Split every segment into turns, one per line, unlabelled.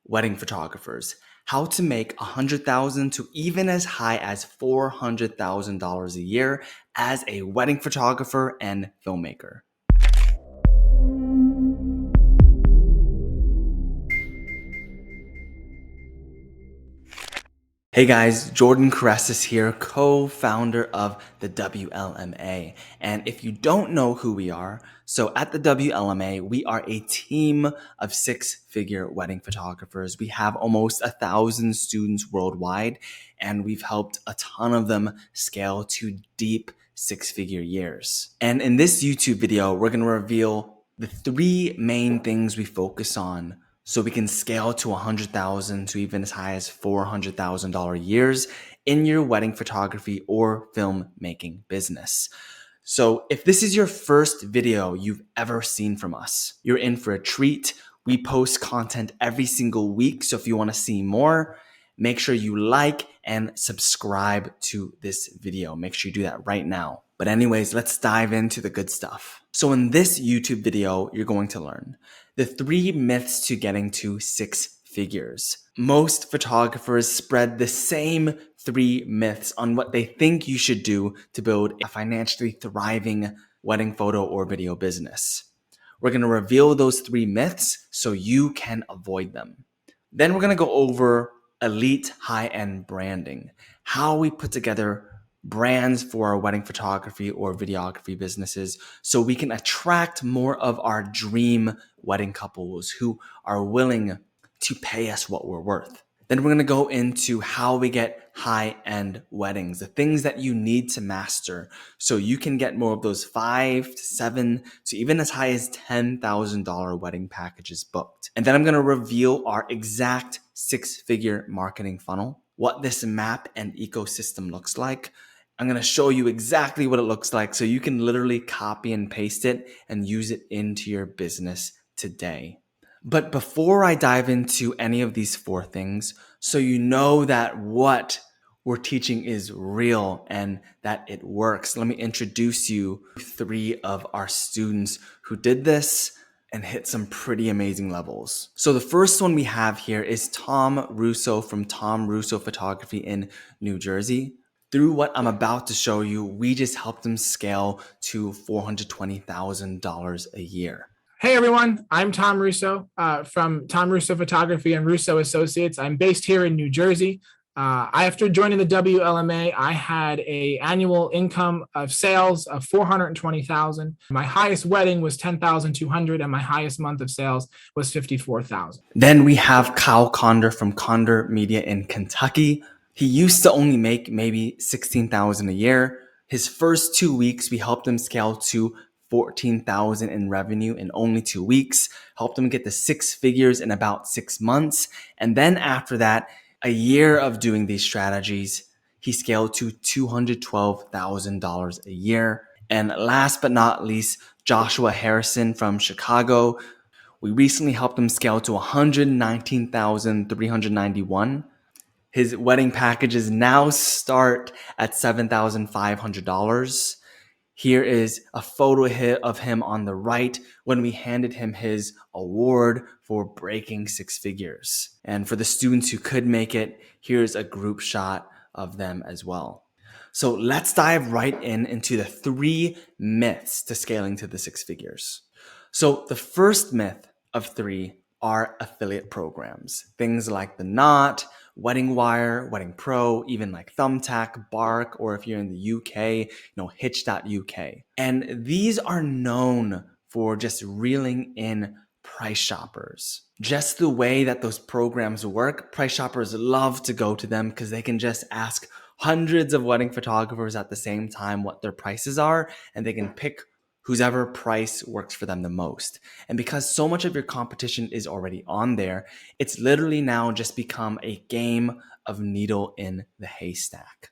wedding photographers, how to make $100,000 to even as high as $400,000 a year as a wedding photographer and filmmaker. Hey guys, Jordan Correces here, co-founder of the WLMA. And if you don't know who we are, so at the WLMA, we are a team of six-figure wedding photographers. We have almost 1,000 students worldwide, and we've helped a ton of them scale to deep six-figure years. And in this YouTube video, we're going to reveal the three main things we focus on so we can scale to $100,000 to even as high as $400,000 years in your wedding photography or filmmaking business. So if this is your first video you've ever seen from us, you're in for a treat. We post content every single week. So if you want to see more, make sure you like and subscribe to this video. Make sure you do that right now. But anyways, let's dive into the good stuff. So in this YouTube video, you're going to learn the 3 myths to getting to 6 figures. Most photographers spread the same 3 myths on what they think you should do to build a financially thriving wedding photo or video business. We're going to reveal those 3 myths so you can avoid them. Then we're going to go over elite high-end branding, how we put together brands for our wedding photography or videography businesses so we can attract more of our dream wedding couples who are willing to pay us what we're worth. Then we're going to go into how we get high-end weddings, the things that you need to master so you can get more of those $5,000 to $7,000 to even as high as $10,000 wedding packages booked. And then I'm going to reveal our exact 6-figure marketing funnel, what this map and ecosystem looks like. I'm going to show you exactly what it looks like so you can literally copy and paste it and use it into your business today. But before I dive into any of these 4 things, so you know that what we're teaching is real and that it works, let me introduce you to 3 of our students who did this and hit some pretty amazing levels. So the first one we have here is Tom Russo from Tom Russo Photography in New Jersey. Through what I'm about to show you, we just helped him scale to $420,000 a year.
Hey everyone, I'm Tom Russo from Tom Russo Photography and Russo Associates. I'm based here in New Jersey. After joining the WLMA, I had an annual income of sales of $420,000. My highest wedding was $10,200, and my highest month of sales was $54,000.
Then we have Kyle Conder from Conder Media in Kentucky. He used to only make maybe $16,000 a year. His first 2 weeks, we helped him scale to $14,000 in revenue in only 2 weeks, helped him get to 6 figures in about 6 months. And then after that, a year of doing these strategies, he scaled to $212,000 a year. And last but not least, Joshua Harrison from Chicago. We recently helped him scale to $119,391. His wedding packages now start at $7,500. Here is a photo of him on the right when we handed him his award for breaking 6 figures. And for the students who could make it, here's a group shot of them as well. So let's dive right into the 3 myths to scaling to the 6 figures. So the first myth of 3 are affiliate programs. Things like The Knot, Wedding Wire, Wedding Pro, even like Thumbtack, Bark, or if you're in the UK, Hitch.uk. And these are known for just reeling in price shoppers. Just the way that those programs work, price shoppers love to go to them because they can just ask hundreds of wedding photographers at the same time what their prices are, and they can pick whosever price works for them the most. And because so much of your competition is already on there, it's literally now just become a game of needle in the haystack.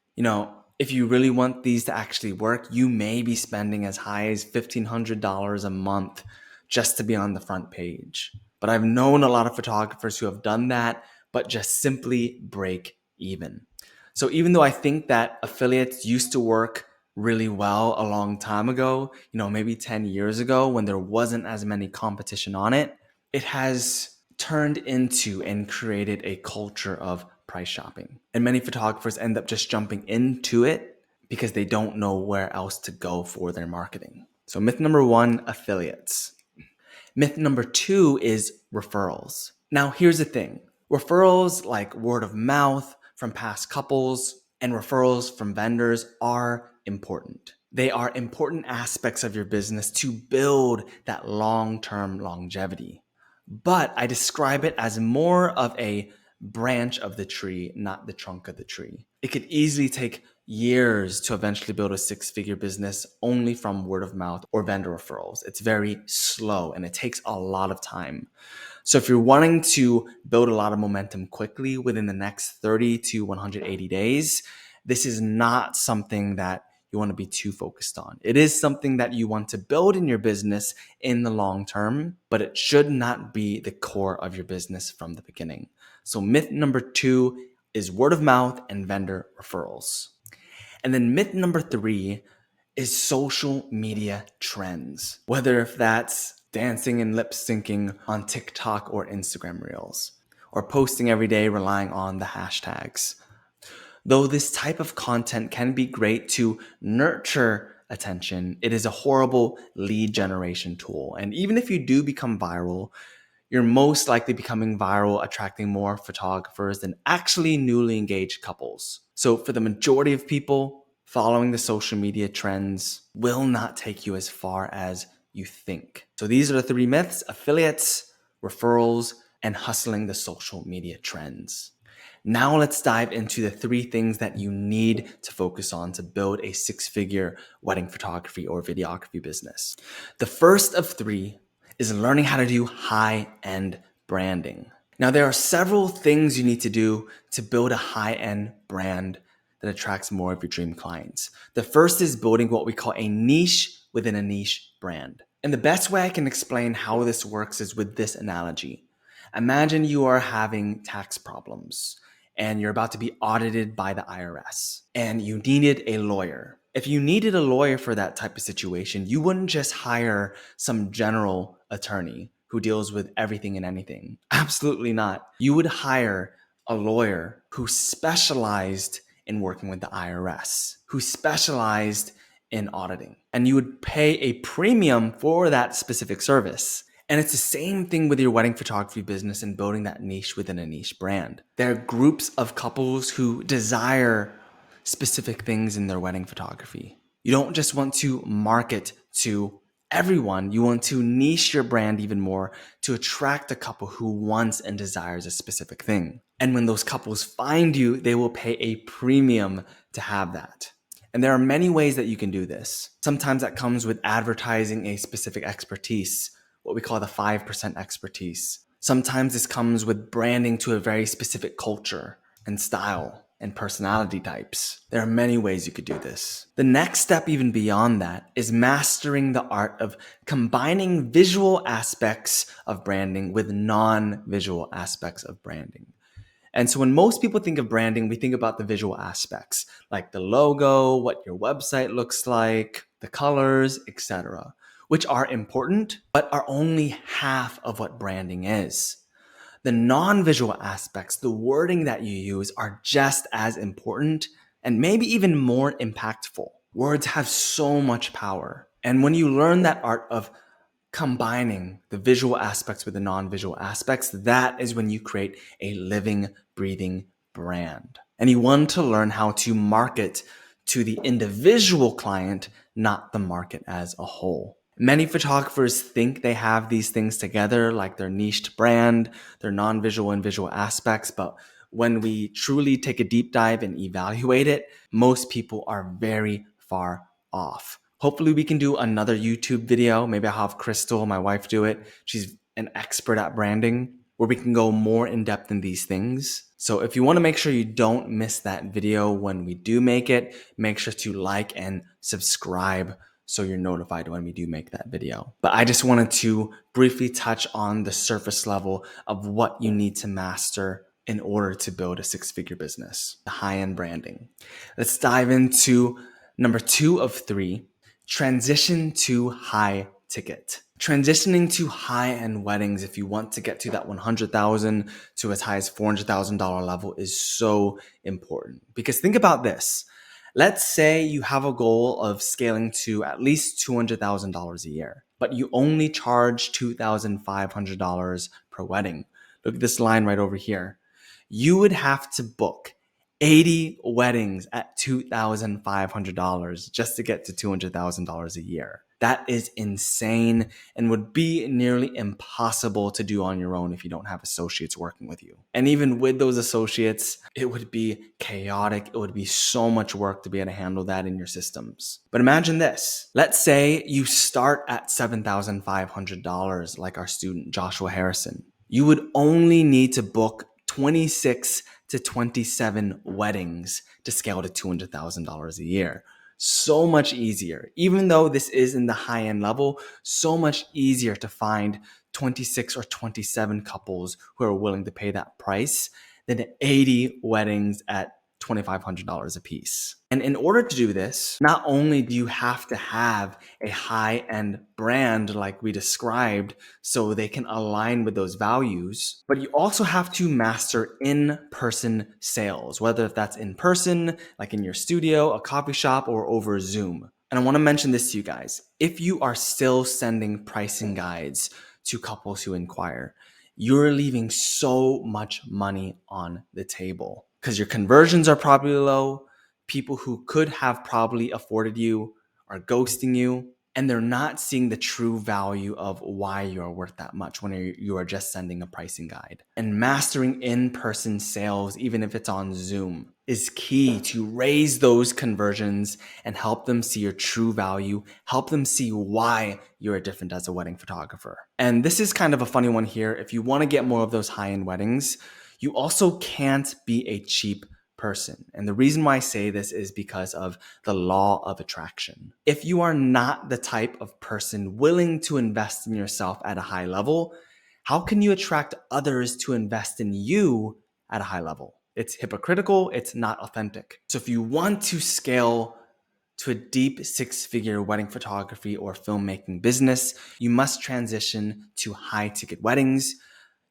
If you really want these to actually work, you may be spending as high as $1,500 a month just to be on the front page. But I've known a lot of photographers who have done that, but just simply break even. So even though I think that affiliates used to work really well a long time ago, maybe 10 years ago when there wasn't as many competition on it, it has turned into and created a culture of price shopping. And many photographers end up just jumping into it because they don't know where else to go for their marketing. So myth number 1, affiliates. Myth number 2 is referrals. Now, here's the thing. Referrals like word of mouth from past couples and referrals from vendors are important. They are important aspects of your business to build that long-term longevity. But I describe it as more of a branch of the tree, not the trunk of the tree. It could easily take years to eventually build a six-figure business only from word of mouth or vendor referrals. It's very slow and it takes a lot of time. So if you're wanting to build a lot of momentum quickly within the next 30 to 180 days, this is not something that you want to be too focused on. It is something that you want to build in your business in the long term, but it should not be the core of your business from the beginning. So myth number 2 is word of mouth and vendor referrals. And then myth number 3 is social media trends, whether if that's dancing and lip syncing on TikTok or Instagram Reels, or posting every day relying on the hashtags. Though this type of content can be great to nurture attention, it is a horrible lead generation tool. And even if you do become viral, you're most likely becoming viral, attracting more photographers than actually newly engaged couples. So for the majority of people, following the social media trends will not take you as far as you think. So these are the 3 myths: affiliates, referrals, and hustling the social media trends. Now let's dive into the 3 things that you need to focus on to build a 6-figure wedding photography or videography business. The first of 3 is learning how to do high-end branding. Now, there are several things you need to do to build a high-end brand that attracts more of your dream clients. The first is building what we call a niche within a niche brand. And the best way I can explain how this works is with this analogy. Imagine you are having tax problems and you're about to be audited by the IRS and you needed a lawyer. If you needed a lawyer for that type of situation, you wouldn't just hire some general attorney who deals with everything and anything. Absolutely not. You would hire a lawyer who specialized in working with the IRS, who specialized in auditing, and you would pay a premium for that specific service. And it's the same thing with your wedding photography business and building that niche within a niche brand. There are groups of couples who desire specific things in their wedding photography. You don't just want to market to everyone. You want to niche your brand even more to attract a couple who wants and desires a specific thing. And when those couples find you, they will pay a premium to have that. And there are many ways that you can do this. Sometimes that comes with advertising a specific expertise, what we call the 5% expertise. Sometimes this comes with branding to a very specific culture and style and personality types. There are many ways you could do this. The next step, even beyond that, is mastering the art of combining visual aspects of branding with non-visual aspects of branding. And so when most people think of branding, we think about the visual aspects, like the logo, what your website looks like, the colors, etc., which are important, but are only half of what branding is. The non-visual aspects, the wording that you use, are just as important and maybe even more impactful. Words have so much power. And when you learn that art of combining the visual aspects with the non-visual aspects, that is when you create a living, breathing brand. And you want to learn how to market to the individual client, not the market as a whole. Many photographers think they have these things together, like their niched brand, their non-visual and visual aspects, but when we truly take a deep dive and evaluate it, most people are very far off. Hopefully we can do another YouTube video. Maybe I'll have Crystal, my wife, do it. She's an expert at branding, where we can go more in depth in these things. So if you want to make sure you don't miss that video when we do make it, make sure to like and subscribe so you're notified when we do make that video. But I just wanted to briefly touch on the surface level of what you need to master in order to build a 6-figure business, the high-end branding. Let's dive into number 2 of 3, transition to high ticket. Transitioning to high-end weddings, if you want to get to that $100,000 to as high as $400,000 level, is so important. Because think about this. Let's say you have a goal of scaling to at least $200,000 a year, but you only charge $2,500 per wedding. Look at this line right over here. You would have to book 80 weddings at $2,500 just to get to $200,000 a year. That is insane and would be nearly impossible to do on your own if you don't have associates working with you. And even with those associates, it would be chaotic. It would be so much work to be able to handle that in your systems. But imagine this. Let's say you start at $7,500 like our student Joshua Harrison. You would only need to book 26 to 27 weddings to scale to $200,000 a year. So much easier. Even though this is in the high-end level, so much easier to find 26 or 27 couples who are willing to pay that price than 80 weddings at $2,500 a piece. And in order to do this, not only do you have to have a high-end brand like we described so they can align with those values, but you also have to master in-person sales, whether if that's in person, like in your studio, a coffee shop, or over Zoom. And I want to mention this to you guys. If you are still sending pricing guides to couples who inquire, you're leaving so much money on the table because your conversions are probably low. People who could have probably afforded you are ghosting you, and they're not seeing the true value of why you're worth that much when you are just sending a pricing guide. And mastering in-person sales, even if it's on Zoom, is key to raise those conversions and help them see your true value, help them see why you're different as a wedding photographer. And this is kind of a funny one here. If you want to get more of those high-end weddings, you also can't be a cheap person. And the reason why I say this is because of the law of attraction. If you are not the type of person willing to invest in yourself at a high level, how can you attract others to invest in you at a high level? It's hypocritical. It's not authentic. So if you want to scale to a deep six-figure wedding photography or filmmaking business, you must transition to high-ticket weddings.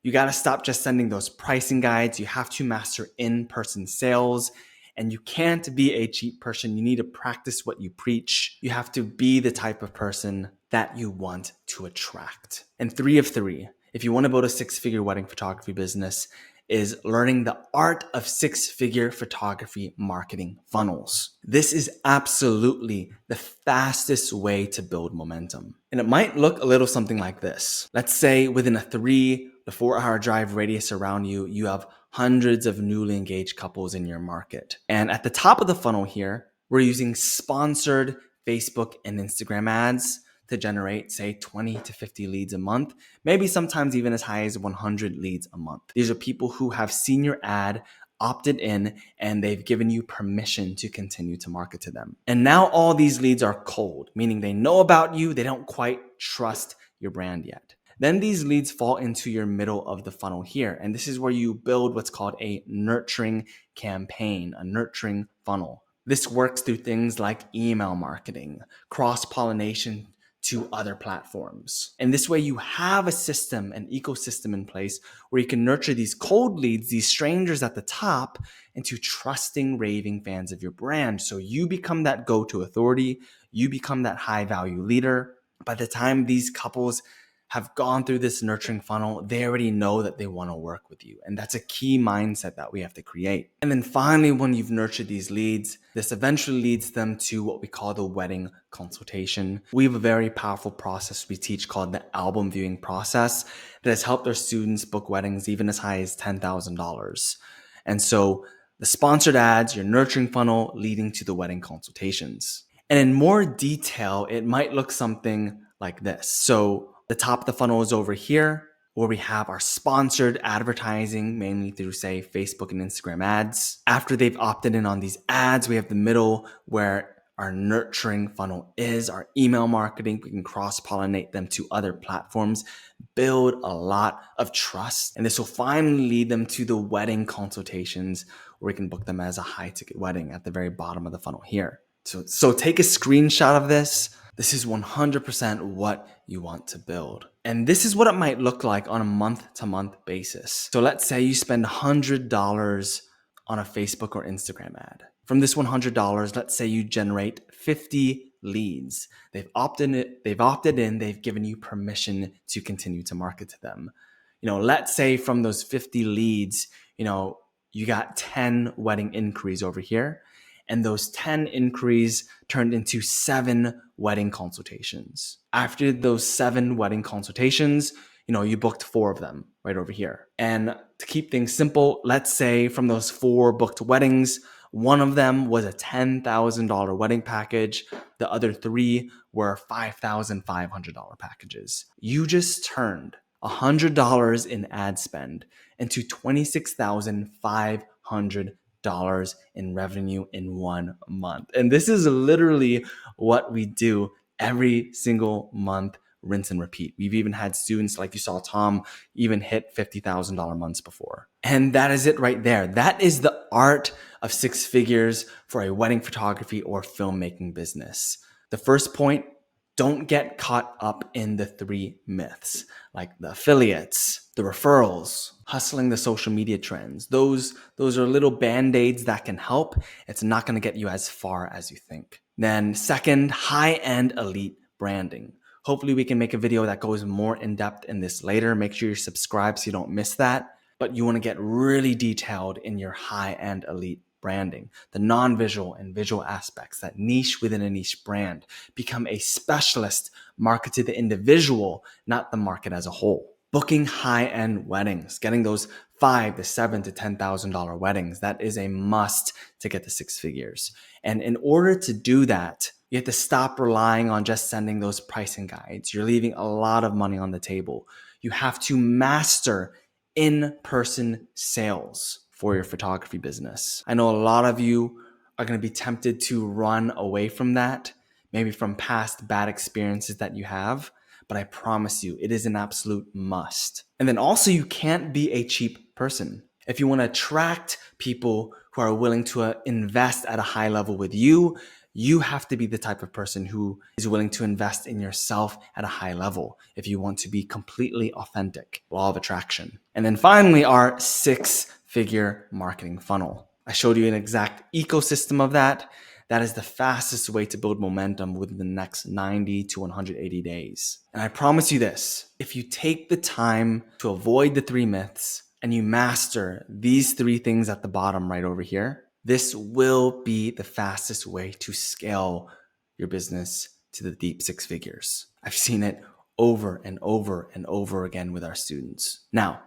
You got to stop just sending those pricing guides. You have to master in-person sales, and you can't be a cheap person. You need to practice what you preach. You have to be the type of person that you want to attract. And 3 of 3, if you want to build a six-figure wedding photography business, is learning the art of six-figure photography marketing funnels. This is absolutely the fastest way to build momentum. And it might look a little something like this. Let's say within a 3 to 4 hour drive radius around you, you have hundreds of newly engaged couples in your market. And at the top of the funnel here, we're using sponsored Facebook and Instagram ads to generate, say, 20 to 50 leads a month, maybe sometimes even as high as 100 leads a month. These are people who have seen your ad, opted in, and they've given you permission to continue to market to them. And now all these leads are cold, meaning they know about you, they don't quite trust your brand yet. Then these leads fall into your middle of the funnel here. And this is where you build what's called a nurturing campaign, a nurturing funnel. This works through things like email marketing, cross-pollination to other platforms. And this way you have a system, an ecosystem in place where you can nurture these cold leads, these strangers at the top, into trusting, raving fans of your brand. So you become that go-to authority, you become that high-value leader. By the time these couples have gone through this nurturing funnel, they already know that they want to work with you. And that's a key mindset that we have to create. And then finally, when you've nurtured these leads, this eventually leads them to what we call the wedding consultation. We have a very powerful process we teach called the album viewing process that has helped our students book weddings even as high as $10,000. And so the sponsored ads, your nurturing funnel leading to the wedding consultations. And in more detail, it might look something like this. So the top of the funnel is over here where we have our sponsored advertising, mainly through, say, Facebook and Instagram ads. After they've opted in on these ads, we have the middle where our nurturing funnel is, our email marketing. We can cross-pollinate them to other platforms, build a lot of trust. And this will finally lead them to the wedding consultations where we can book them as a high-ticket wedding at the very bottom of the funnel here. So take a screenshot of this. This is 100% what you want to build. And this is what it might look like on a month-to-month basis. So let's say you spend $100 on a Facebook or Instagram ad. From this $100, let's say you generate 50 leads. They've opted in, they've given you permission to continue to market to them. Let's say from those 50 leads, you got 10 wedding inquiries over here. And those 10 inquiries turned into 7 wedding consultations. After those 7 wedding consultations, you booked 4 of them right over here. And to keep things simple, let's say from those 4 booked weddings, one of them was a $10,000 wedding package. The other 3 were $5,500 packages. You just turned $100 in ad spend into $26,500 in revenue in 1 month. And this is literally what we do every single month, rinse and repeat. We've even had students, like you saw Tom, even hit $50,000 months before. And that is it right there. That is the art of 6 figures for a wedding photography or filmmaking business. The first point, don't get caught up in the 3 myths, like the affiliates, the referrals, hustling the social media trends. Those are little band-aids that can help. It's not going to get you as far as you think. Then second, high-end elite branding. Hopefully we can make a video that goes more in depth in this later. Make sure you're subscribed so you don't miss that. But you want to get really detailed in your high-end elite branding, the non-visual and visual aspects, that niche within a niche brand. Become a specialist, market to the individual, not the market as a whole. Booking high-end weddings, getting those $5,000 to $7,000 to $10,000 weddings, that is a must to get to 6 figures. And in order to do that, you have to stop relying on just sending those pricing guides. You're leaving a lot of money on the table. You have to master in-person sales for your photography business. I know a lot of you are going to be tempted to run away from that, maybe from past bad experiences that you have, but I promise you, it is an absolute must. And then also, you can't be a cheap person. If you want to attract people who are willing to invest at a high level with you, you have to be the type of person who is willing to invest in yourself at a high level if you want to be completely authentic. Law of attraction. And then finally, our 6-figure marketing funnel. I showed you an exact ecosystem of that. That is the fastest way to build momentum within the next 90 to 180 days. And I promise you this, if you take the time to avoid the 3 myths and you master these 3 things at the bottom right over here, this will be the fastest way to scale your business to the deep 6 figures. I've seen it over and over and over again with our students. Now,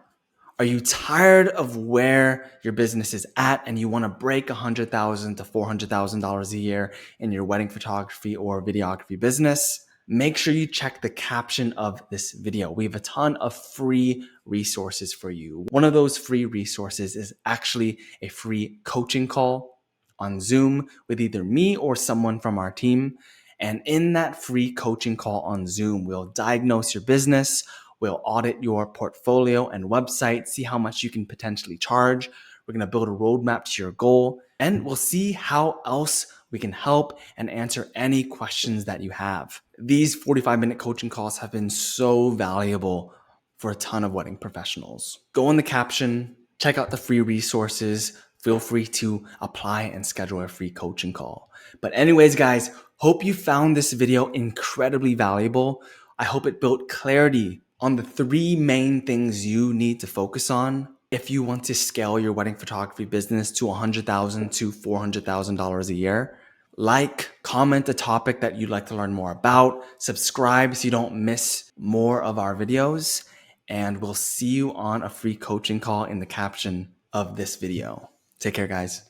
are you tired of where your business is at and you want to break $100,000 to $400,000 a year in your wedding photography or videography business? Make sure you check the caption of this video. We have a ton of free resources for you. One of those free resources is actually a free coaching call on Zoom with either me or someone from our team. And in that free coaching call on Zoom, we'll diagnose your business. We'll audit your portfolio and website, see how much you can potentially charge. We're going to build a roadmap to your goal, and we'll see how else we can help and answer any questions that you have. These 45-minute coaching calls have been so valuable for a ton of wedding professionals. Go in the caption, check out the free resources. Feel free to apply and schedule a free coaching call. But anyways, guys, hope you found this video incredibly valuable. I hope it built clarity on the 3 main things you need to focus on if you want to scale your wedding photography business to $100,000 to $400,000 a year. Like, comment a topic that you'd like to learn more about, subscribe so you don't miss more of our videos, and we'll see you on a free coaching call in the caption of this video. Take care, guys.